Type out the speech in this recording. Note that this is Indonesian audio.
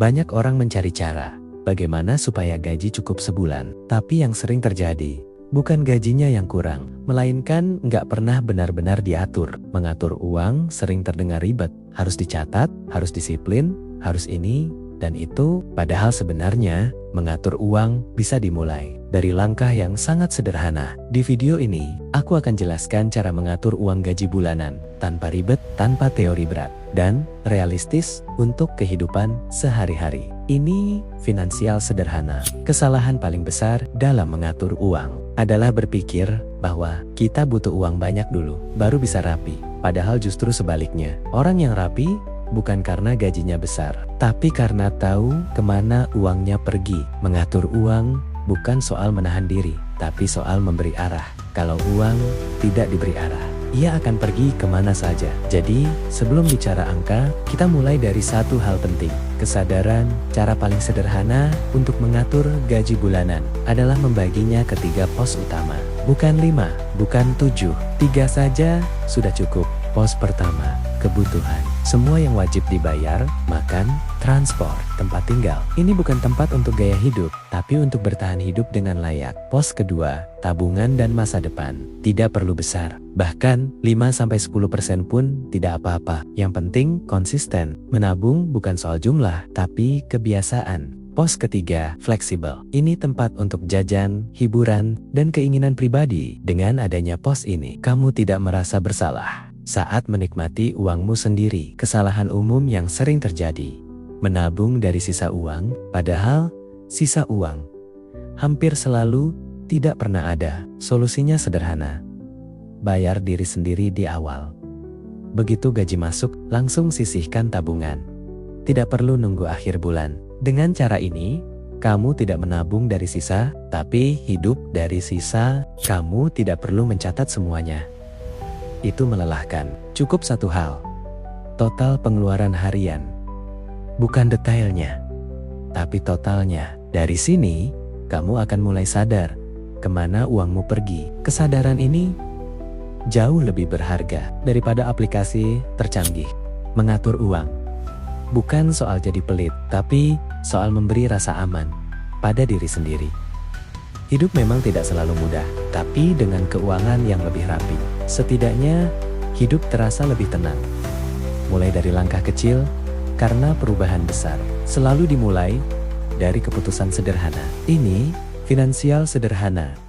Banyak orang mencari cara bagaimana supaya gaji cukup sebulan. Tapi yang sering terjadi, bukan gajinya yang kurang, melainkan nggak pernah benar-benar diatur. Mengatur uang sering terdengar ribet, harus dicatat, harus disiplin, harus ini dan itu. Padahal sebenarnya, mengatur uang bisa dimulai dari langkah yang sangat sederhana. Di video ini, aku akan jelaskan cara mengatur uang gaji bulanan, tanpa ribet, tanpa teori berat, dan realistis untuk kehidupan sehari-hari. Ini finansial sederhana. Kesalahan paling besar dalam mengatur uang adalah berpikir bahwa kita butuh uang banyak dulu, baru bisa rapi. Padahal justru sebaliknya, orang yang rapi bukan karena gajinya besar, tapi karena tahu kemana uangnya pergi. Mengatur uang bukan soal menahan diri, tapi soal memberi arah. Kalau uang tidak diberi arah, ia akan pergi kemana saja. Jadi, sebelum bicara angka, kita mulai dari satu hal penting. Kesadaran. Cara paling sederhana untuk mengatur gaji bulanan adalah membaginya ke 3 pos utama. Bukan 5, bukan 7, 3 saja sudah cukup. Pos pertama, kebutuhan. Semua yang wajib dibayar, makan, transport, tempat tinggal. Ini bukan tempat untuk gaya hidup, tapi untuk bertahan hidup dengan layak. Pos kedua, tabungan dan masa depan. Tidak perlu besar, bahkan 5-10% pun tidak apa-apa. Yang penting konsisten. Menabung bukan soal jumlah, tapi kebiasaan. Pos ketiga, fleksibel. Ini tempat untuk jajan, hiburan, dan keinginan pribadi. Dengan adanya pos ini, kamu tidak merasa bersalah saat menikmati uangmu sendiri. Kesalahan umum yang sering terjadi, menabung dari sisa uang, padahal sisa uang hampir selalu tidak pernah ada. Solusinya sederhana, bayar diri sendiri di awal. Begitu gaji masuk, langsung sisihkan tabungan. Tidak perlu nunggu akhir bulan. Dengan cara ini, kamu tidak menabung dari sisa, tapi hidup dari sisa. Kamu tidak perlu mencatat semuanya. Itu melelahkan. Cukup satu hal, total pengeluaran harian. Bukan detailnya, tapi totalnya. Dari sini, kamu akan mulai sadar kemana uangmu pergi. Kesadaran ini jauh lebih berharga daripada aplikasi tercanggih. Mengatur uang bukan soal jadi pelit, tapi soal memberi rasa aman pada diri sendiri. Hidup memang tidak selalu mudah, tapi dengan keuangan yang lebih rapi, setidaknya hidup terasa lebih tenang. Mulai dari langkah kecil, karena perubahan besar selalu dimulai dari keputusan sederhana. Ini finansial sederhana